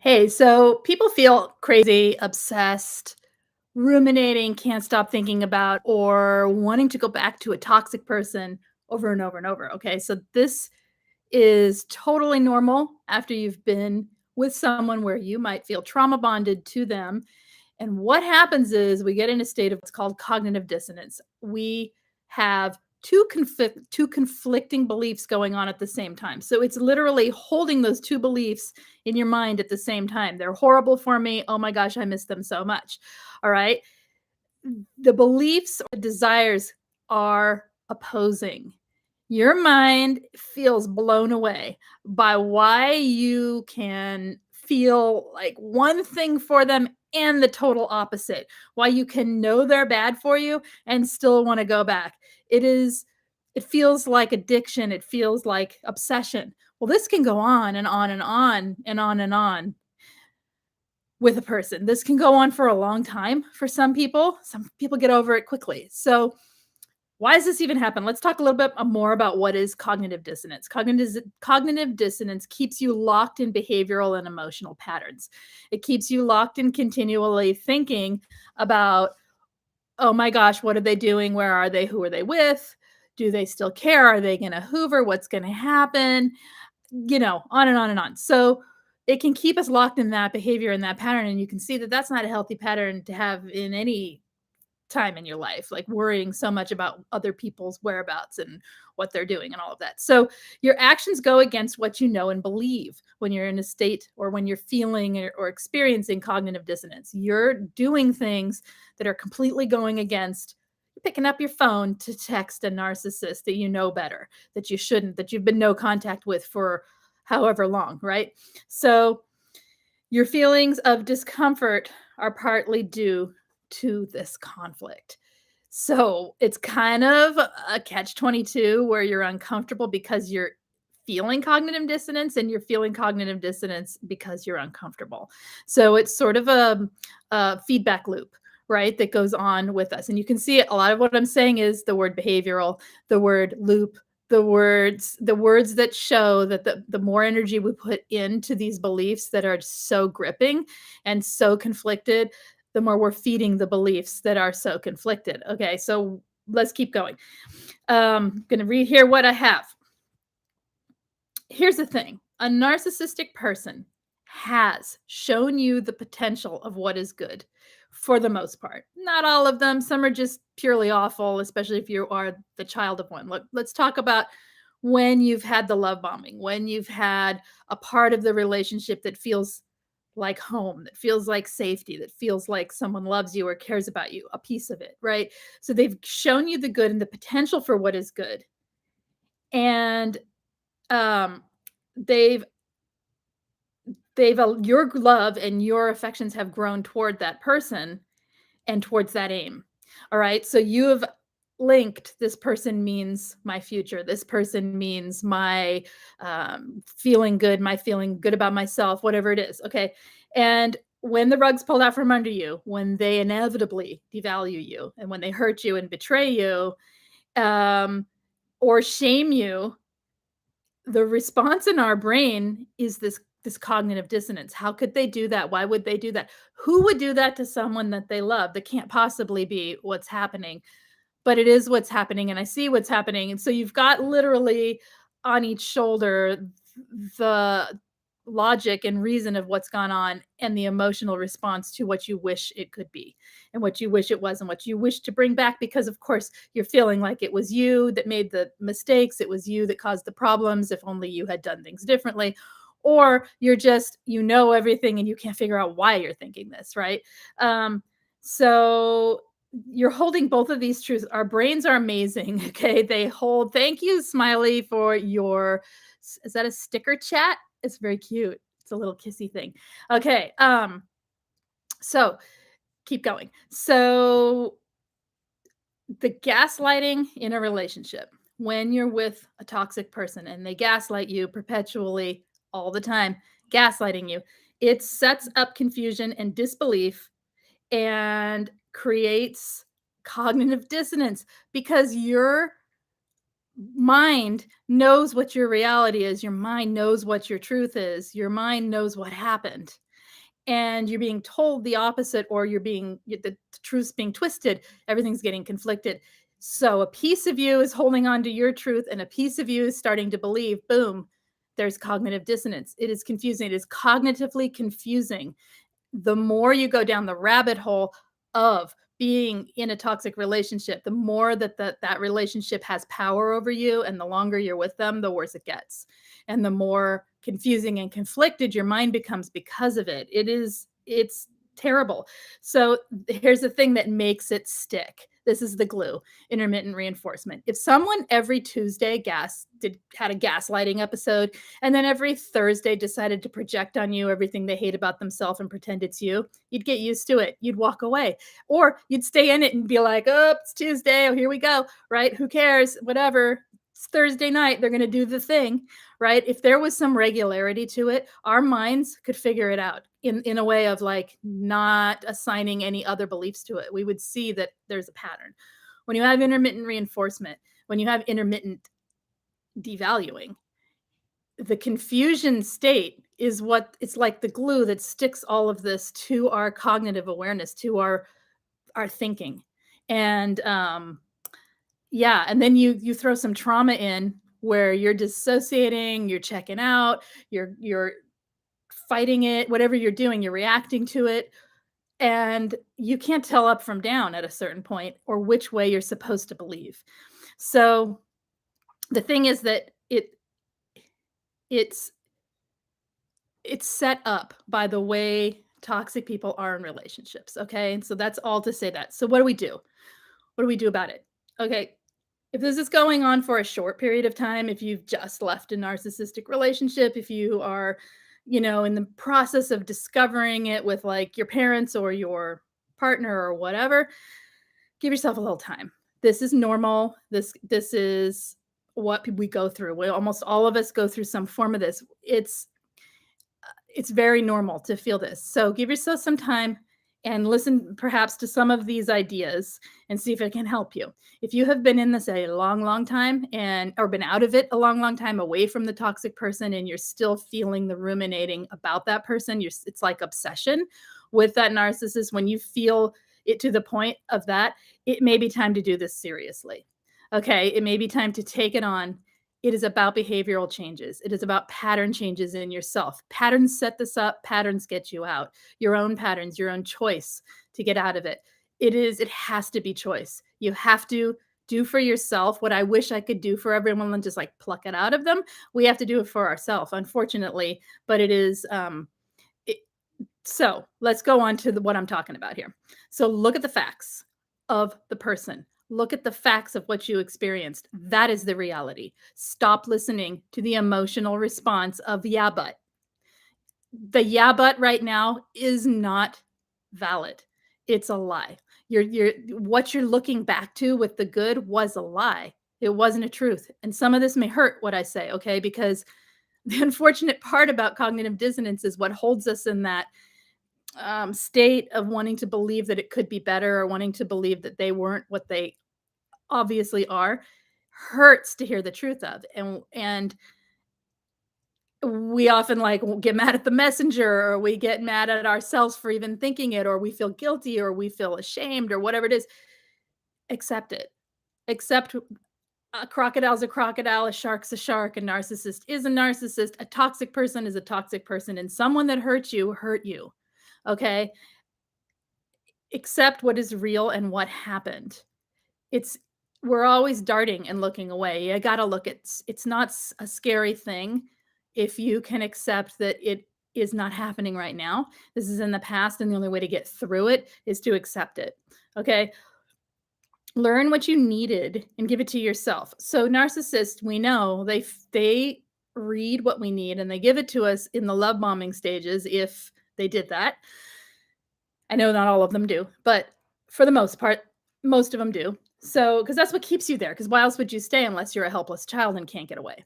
Hey, so people feel crazy, obsessed, ruminating, can't stop thinking about, or wanting to go back to a toxic person over and over and over. Okay, so this is totally normal after you've been with someone where you might feel trauma bonded to them. And what happens is we get in a state of what's called cognitive dissonance. We have two conflicting beliefs going on at the same time. So it's literally holding those two beliefs in your mind at the same time. They're horrible for me. Oh my gosh, I miss them so much. All right. The beliefs or desires are opposing. Your mind feels blown away by why you can feel like one thing for them and the total opposite. Why you can know they're bad for you and still want to go back. It feels like addiction, it feels like obsession. Well, this can go on and on and on and on and on with a person. This can go on for a long time for some people. Some people get over it quickly. So, why does this even happen? Let's talk a little bit more about what is cognitive dissonance. Cognitive dissonance keeps you locked in behavioral and emotional patterns. It keeps you locked in continually thinking about, oh my gosh, what are they doing? Where are they? Who are they with? Do they still care? Are they going to hoover? What's going to happen? On and on and on. So it can keep us locked in that behavior and that pattern. And you can see that that's not a healthy pattern to have in any time in your life, like worrying so much about other people's whereabouts and what they're doing and all of that. So your actions go against what you know and believe when you're in a state or when you're feeling or experiencing cognitive dissonance. You're doing things that are completely going against picking up your phone to text a narcissist that you know better, that you shouldn't, that you've been no contact with for however long, right? So your feelings of discomfort are partly due to this conflict. So it's kind of a catch 22 where you're uncomfortable because you're feeling cognitive dissonance and you're feeling cognitive dissonance because you're uncomfortable. So it's sort of a feedback loop, right? That goes on with us. And you can see it. A lot of what I'm saying is the word behavioral, the word loop, the words that show that the more energy we put into these beliefs that are so gripping and so conflicted, the more we're feeding the beliefs that are so conflicted. Okay, so let's keep going. Gonna read here what I have. Here's the thing: a narcissistic person has shown you the potential of what is good for the most part. Not all of them. Some are just purely awful, especially if you are the child of one. Let's talk about when you've had the love bombing, when you've had a part of the relationship that feels like home, that feels like safety, that feels like someone loves you or cares about you, a piece of it, right? So they've shown you the good and the potential for what is good. And um they've your love and your affections have grown toward that person and towards that aim. All right. So you have linked this person means my future. This person means my feeling good, my feeling good about myself, whatever it is. Okay. And when the rug's pulled out from under you, when they inevitably devalue you, and when they hurt you and betray you, um, or shame you, the response in our brain is this cognitive dissonance. How could they do that? Why would they do that? Who would do that to someone that they love? That can't possibly be what's happening, but it is what's happening, and I see what's happening. And so you've got literally on each shoulder the logic and reason of what's gone on and the emotional response to what you wish it could be and what you wish it was and what you wish to bring back, because of course you're feeling like it was you that made the mistakes, it was you that caused the problems, if only you had done things differently. Or you're just, everything and you can't figure out why you're thinking this, right? So you're holding both of these truths. Our brains are amazing. Okay. They hold, thank you, Smiley, for your, is that a sticker chat? It's very cute. It's a little kissy thing. Okay. So keep going. So the gaslighting in a relationship, when you're with a toxic person and they gaslight you perpetually all the time, gaslighting you, it sets up confusion and disbelief and creates cognitive dissonance because your mind knows what your reality is. Your mind knows what your truth is. Your mind knows what happened. and you're being told the opposite, or the truth's being twisted, everything's getting conflicted. So a piece of you is holding on to your truth and a piece of you is starting to believe, boom, there's cognitive dissonance. It is confusing. It is cognitively confusing. The more you go down the rabbit hole of being in a toxic relationship, the more that relationship has power over you, and the longer you're with them, the worse it gets. And the more confusing and conflicted your mind becomes because of it. It's terrible. So here's the thing that makes it stick. This is the glue: intermittent reinforcement. If someone every Tuesday had a gaslighting episode, and then every Thursday decided to project on you everything they hate about themselves and pretend it's you, you'd get used to it. You'd walk away. Or you'd stay in it and be like, oh, it's Tuesday. Oh, here we go. Right? Who cares? Whatever. It's Thursday night. They're going to do the thing. Right? If there was some regularity to it, our minds could figure it out in a way of like not assigning any other beliefs to it. We would see that there's a pattern. When you have intermittent reinforcement, when you have intermittent devaluing, the confusion state is what it's like the glue that sticks all of this to our cognitive awareness, to our thinking. And yeah, and then you throw some trauma in where you're dissociating, you're checking out, you're fighting it, whatever you're doing, you're reacting to it, and you can't tell up from down at a certain point or which way you're supposed to believe. So the thing is that it's set up by the way toxic people are in relationships, okay? And so that's all to say that. So what do we do? What do we do about it? Okay, if this is going on for a short period of time, if you've just left a narcissistic relationship, if you are, in the process of discovering it with like your parents or your partner or whatever, give yourself a little time. This is normal. This is what we go through. Almost all of us go through some form of this. It's very normal to feel this. So give yourself some time and listen perhaps to some of these ideas and see if it can help you. If you have been in this a long, long time or been out of it a long, long time, away from the toxic person, and you're still feeling the ruminating about that person, it's like obsession with that narcissist. When you feel it to the point of that, it may be time to do this seriously. Okay, it may be time to take it on. It is about behavioral changes. It is about pattern changes in yourself. Patterns set this up, patterns get you out. Your own patterns, your own choice to get out of it. It has to be choice. You have to do for yourself what I wish I could do for everyone and just like pluck it out of them. We have to do it for ourselves, unfortunately, but it is so let's go on to what I'm talking about here. So look at the facts of the person. Look at the facts of what you experienced. That is the reality. Stop listening to the emotional response of yeah, but. The yeah, but right now is not valid. It's a lie. What you're looking back to with the good was a lie. It wasn't a truth. And some of this may hurt what I say, okay? Because the unfortunate part about cognitive dissonance is what holds us in that state of wanting to believe that it could be better, or wanting to believe that they weren't what they obviously are, hurts to hear the truth of. And we often like get mad at the messenger, or we get mad at ourselves for even thinking it, or we feel guilty, or we feel ashamed, or whatever it is. Accept it. Accept a crocodile's a crocodile, a shark's a shark, a narcissist is a narcissist, a toxic person is a toxic person, and someone that hurt you. Okay? Accept what is real and what happened. We're always darting and looking away. You got to look at it's not a scary thing if you can accept that it is not happening right now. This is in the past, and the only way to get through it is to accept it. Okay? Learn what you needed and give it to yourself. So narcissists, we know they read what we need and they give it to us in the love bombing stages if they did that. I know not all of them do, but for the most part, most of them do. So, because that's what keeps you there. Because why else would you stay unless you're a helpless child and can't get away,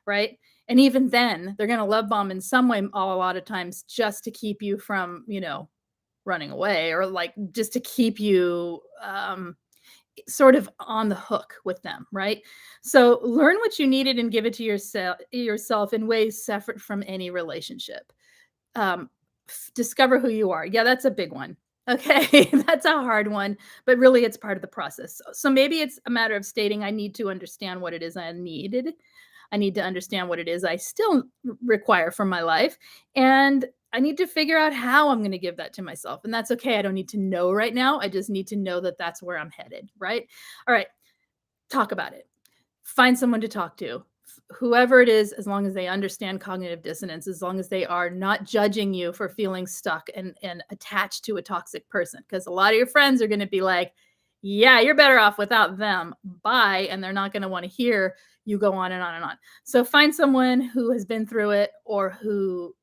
right? And even then, they're going to love bomb in some way a lot of times just to keep you from, running away, or like just to keep you sort of on the hook with them, right? So learn what you needed and give it to yourself in ways separate from any relationship. Discover who you are. Yeah, that's a big one. Okay, that's a hard one, but really it's part of the process. So maybe it's a matter of stating, I need to understand what it is I needed. I need to understand what it is I still require from my life. And I need to figure out how I'm going to give that to myself. And that's okay. I don't need to know right now. I just need to know that that's where I'm headed. Right. All right. Talk about it. Find someone to talk to. Whoever it is, as long as they understand cognitive dissonance, as long as they are not judging you for feeling stuck and attached to a toxic person. Because a lot of your friends are going to be like, yeah, you're better off without them. Bye. And they're not going to want to hear you go on and on and on. So find someone who has been through it or who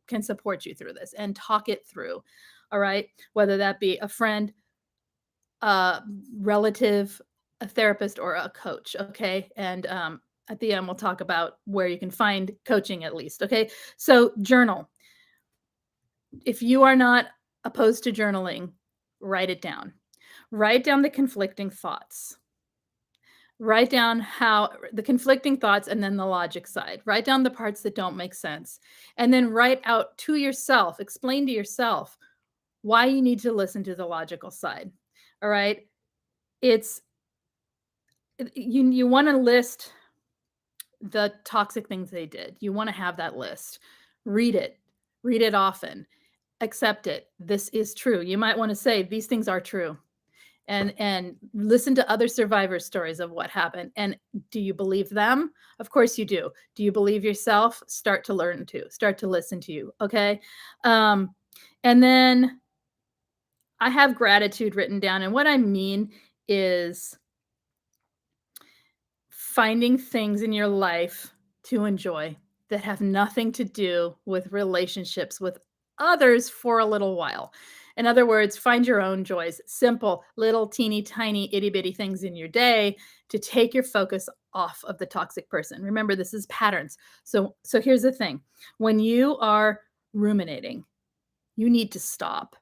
can support you through this and talk it through. All right. Whether that be a friend, a relative, a therapist, or a coach. Okay. And at the end, we'll talk about where you can find coaching at least. Okay. So, journal. If you are not opposed to journaling, write it down. Write down the conflicting thoughts. Write down how the conflicting thoughts and then the logic side. Write down the parts that don't make sense. And then write out to yourself, explain to yourself why you need to listen to the logical side. All right. It's you want to list the toxic things they did. You want to have that list. Read it. Read it often. Accept it. This is true. You might want to say these things are true. And listen to other survivor stories of what happened. And do you believe them? Of course you do. Do you believe yourself? Start to learn to. Start to listen to you. Okay. And then I have gratitude written down. And what I mean is finding things in your life to enjoy that have nothing to do with relationships with others for a little while. In other words, find your own joys, simple, little, teeny, tiny, itty bitty things in your day to take your focus off of the toxic person. Remember, this is patterns. So here's the thing. When you are ruminating, you need to stop.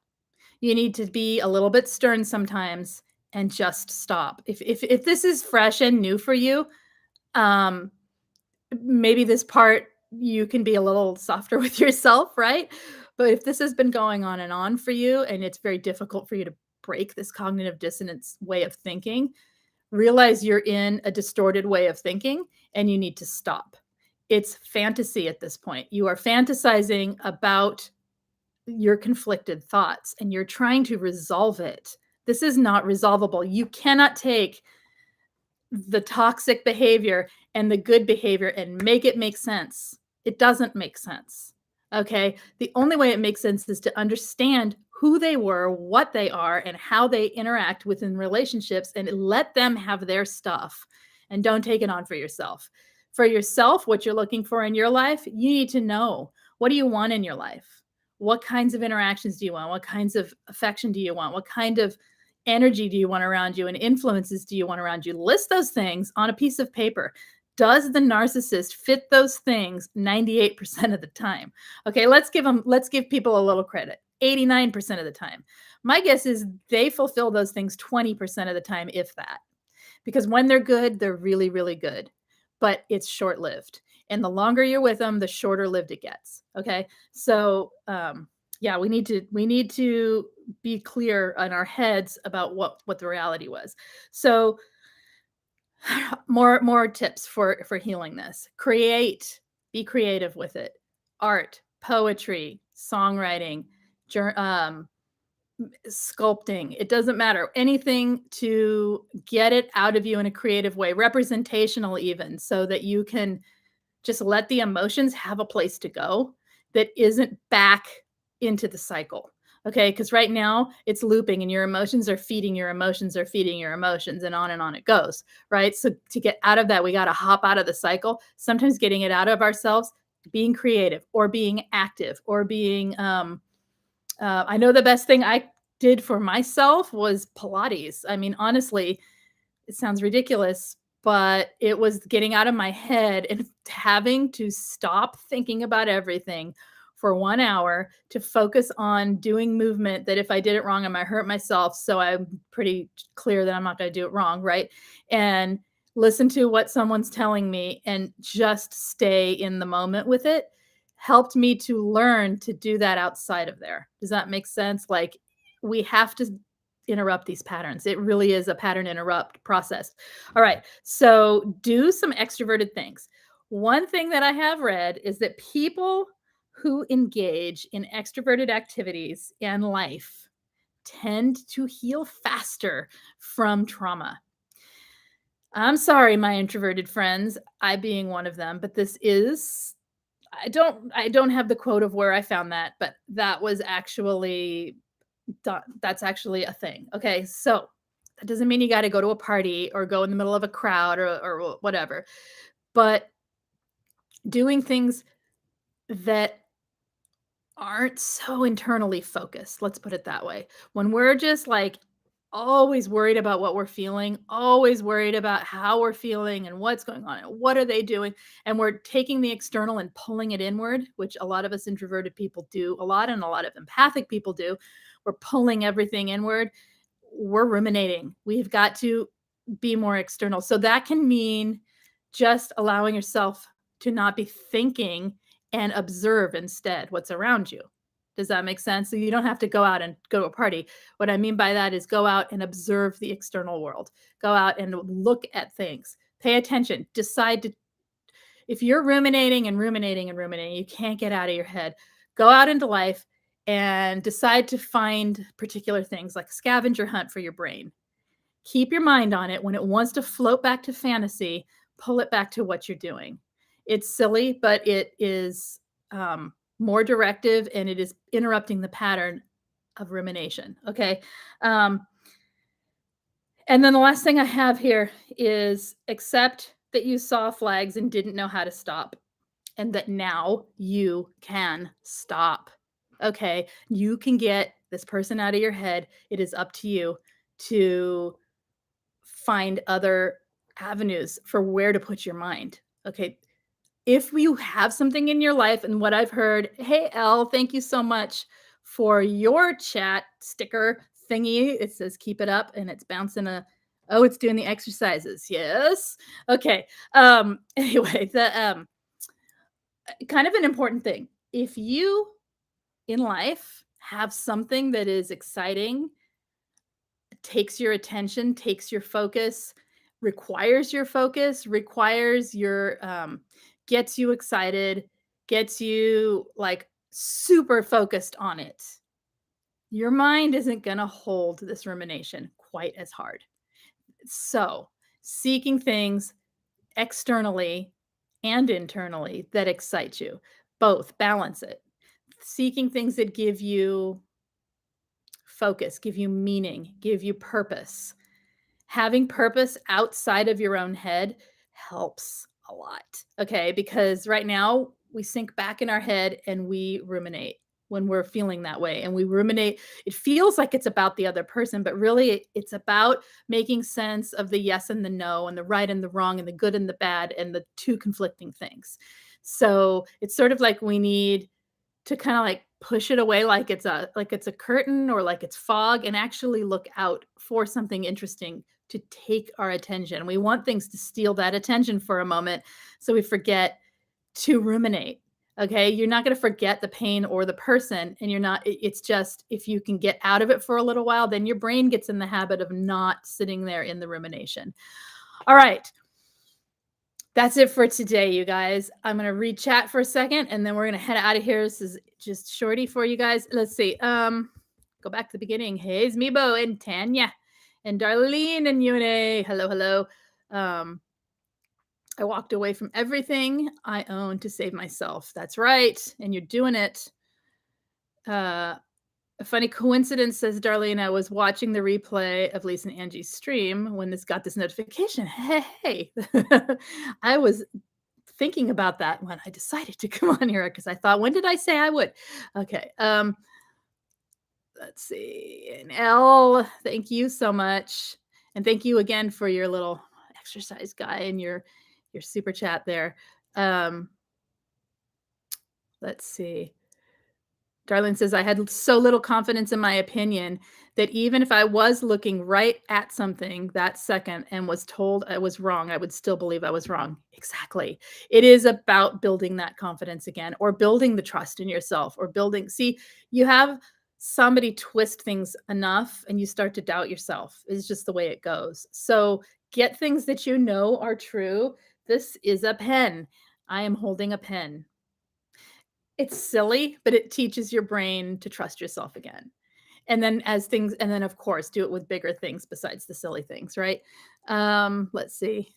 You need to be a little bit stern sometimes and just stop. If this is fresh and new for you, maybe this part you can be a little softer with yourself, right? But if this has been going on and on for you and it's very difficult for you to break this cognitive dissonance way of thinking, realize you're in a distorted way of thinking and you need to stop. It's fantasy at this point. You are fantasizing about your conflicted thoughts and you're trying to resolve it. This is not resolvable. You cannot take the toxic behavior and the good behavior and make it make sense. It doesn't make sense. Okay. The only way it makes sense is to understand who they were, what they are, and how they interact within relationships and let them have their stuff and don't take it on for yourself. For yourself, what you're looking for in your life, you need to know, what do you want in your life? What kinds of interactions do you want? What kinds of affection do you want? What kind of energy do you want around you and influences do you want around you? List those things on a piece of paper. Does the narcissist fit those things 98% of the time? Okay, let's give people a little credit. 89% of the time. My guess is they fulfill those things 20% of the time, if that. Because when they're good, they're really, really good. But it's short-lived. And the longer you're with them, the shorter lived it gets. Okay. So yeah, we need to be clear in our heads about what the reality was. So more tips for healing this. Be creative with it. Art, poetry, songwriting, sculpting. It doesn't matter. Anything to get it out of you in a creative way, representational even, so that you can just let the emotions have a place to go that isn't back into the cycle. Okay. Because right now it's looping and your emotions are feeding your emotions are feeding your emotions and on it goes. Right. So to get out of that, we got to hop out of the cycle. Sometimes getting it out of ourselves, being creative or being active or being, I know the best thing I did for myself was Pilates. I mean, honestly, it sounds ridiculous, but it was getting out of my head and having to stop thinking about everything for 1 hour to focus on doing movement that if I did it wrong, I might hurt myself. So I'm pretty clear that I'm not going to do it wrong. Right. And listen to what someone's telling me and just stay in the moment with it helped me to learn to do that outside of there. Does that make sense? Like, we have to interrupt these patterns. It really is a pattern interrupt process. All right. So do some extroverted things. One thing that I have read is that people who engage in extroverted activities and life tend to heal faster from trauma. I'm sorry, my introverted friends, I being one of them, but this is I don't have the quote of where I found that, but that was actually done. That's actually a thing. Okay, so that doesn't mean you got to go to a party or go in the middle of a crowd or whatever, but doing things that aren't so internally focused. Let's put it that way. When we're just like always worried about what we're feeling, always worried about how we're feeling and what's going on and what are they doing, and we're taking the external and pulling it inward, which a lot of us introverted people do a lot and a lot of empathic people do. We're pulling everything inward. We're ruminating. We've got to be more external. So that can mean just allowing yourself to not be thinking and observe instead what's around you. Does that make sense? So you don't have to go out and go to a party. What I mean by that is go out and observe the external world. Go out and look at things. Pay attention. Decide to, if you're ruminating and ruminating and ruminating, you can't get out of your head. Go out into life and decide to find particular things like scavenger hunt for your brain. Keep your mind on it. When it wants to float back to fantasy, pull it back to what you're doing. It's silly, but it is more directive and it is interrupting the pattern of rumination. Okay. And then the last thing I have here is accept that you saw flags and didn't know how to stop, and that now you can stop. Okay. You can get this person out of your head. It is up to you to find other avenues for where to put your mind. Okay. If you have something in your life, and what I've heard, hey, Elle, thank you so much for your chat sticker thingy. It says keep it up and it's bouncing oh, it's doing the exercises. Yes. Okay. Anyway, the kind of an important thing. If you in life have something that is exciting, takes your attention, takes your focus, requires your gets you excited, gets you like super focused on it. Your mind isn't going to hold this rumination quite as hard. So, seeking things externally and internally that excite you, both balance it. Seeking things that give you focus, give you meaning, give you purpose. Having purpose outside of your own head helps a lot. Okay. Because right now we sink back in our head and we ruminate when we're feeling that way. And we ruminate. It feels like it's about the other person, but really it's about making sense of the yes and the no and the right and the wrong and the good and the bad and the two conflicting things. So it's sort of like we need to kind of like push it away like it's a curtain or like it's fog, and actually look out for something interesting to take our attention. We want things to steal that attention for a moment so we forget to ruminate. Okay? You're not going to forget the pain or the person, and it's just if you can get out of it for a little while, then your brain gets in the habit of not sitting there in the rumination. All right. That's it for today, you guys. I'm going to read chat for a second and then we're going to head out of here. This is just shorty for you guys. Let's see. Go back to the beginning. Hey, it's Meebo and Tanya and Darlene and Yune. Hello, hello. I walked away from everything I own to save myself. That's right. And you're doing it. A funny coincidence, says Darlene. I was watching the replay of Lise and Angie's stream when got this notification. Hey, I was thinking about that when I decided to come on here because I thought, when did I say I would? Okay. Let's see. And Elle, thank you so much. And thank you again for your little exercise guy and your super chat there. Let's see. Darlene says, I had so little confidence in my opinion that even if I was looking right at something that second and was told I was wrong, I would still believe I was wrong. Exactly. It is about building that confidence again, or building the trust in yourself, or see, you have somebody twist things enough and you start to doubt yourself. It's just the way it goes. So get things that you know are true. This is a pen. I am holding a pen. It's silly, but it teaches your brain to trust yourself again. And then of course, do it with bigger things besides the silly things, right? Let's see.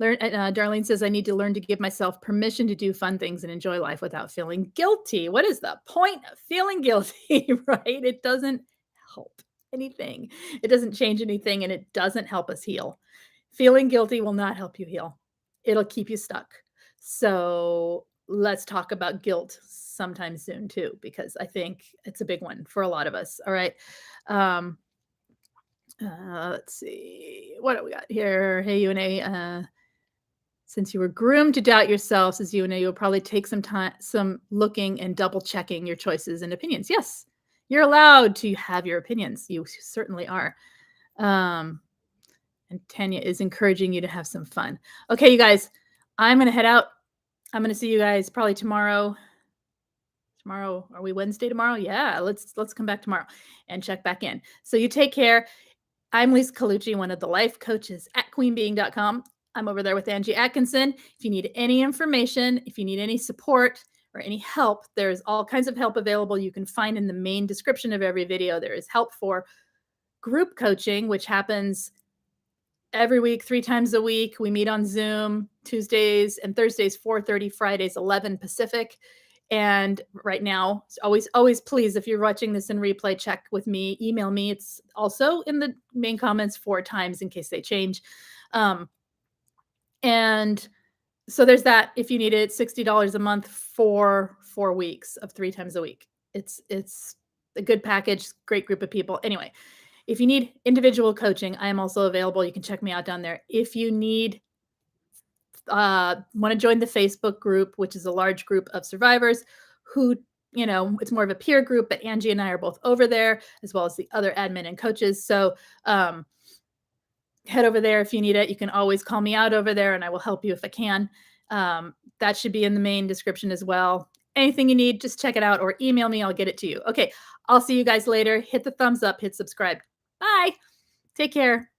Darlene says, I need to learn to give myself permission to do fun things and enjoy life without feeling guilty. What is the point of feeling guilty, right? It doesn't help anything. It doesn't change anything, and it doesn't help us heal. Feeling guilty will not help you heal. It'll keep you stuck. So let's talk about guilt sometime soon too, because I think it's a big one for a lot of us. All right. Let's see. What do we got here? Hey, UNA. Since you were groomed to doubt yourself, says UNA, you'll probably take some looking and double checking your choices and opinions. Yes, you're allowed to have your opinions. You certainly are. And Tanya is encouraging you to have some fun. Okay, you guys, I'm going to head out. I'm going to see you guys probably tomorrow. Tomorrow, are we Wednesday tomorrow? Yeah, let's come back tomorrow and check back in. So you take care. I'm Lise Colucci, one of the life coaches at QueenBeeing.com. I'm over there with Angie Atkinson. If you need any information, if you need any support or any help, there's all kinds of help available. You can find in the main description of every video. There is help for group coaching, which happens every week, 3 times a week. We meet on Zoom Tuesdays and Thursdays, 4:30, Fridays, 11 Pacific. And right now, always please, if you're watching this in replay, check with me, email me. It's also in the main comments 4 times in case they change. And so there's that. If you need it, $60 a month for 4 weeks of 3 times a week. It's a good package, great group of people. Anyway, if you need individual coaching, I am also available. You can check me out down there. If you need want to join the Facebook group, which is a large group of survivors who, it's more of a peer group, but Angie and I are both over there, as well as the other admin and coaches. So head over there if you need it. You can always call me out over there and I will help you if I can. That should be in the main description as well. Anything you need, just check it out or email me. I'll get it to you. Okay. I'll see you guys later. Hit the thumbs up, hit subscribe. Bye. Take care.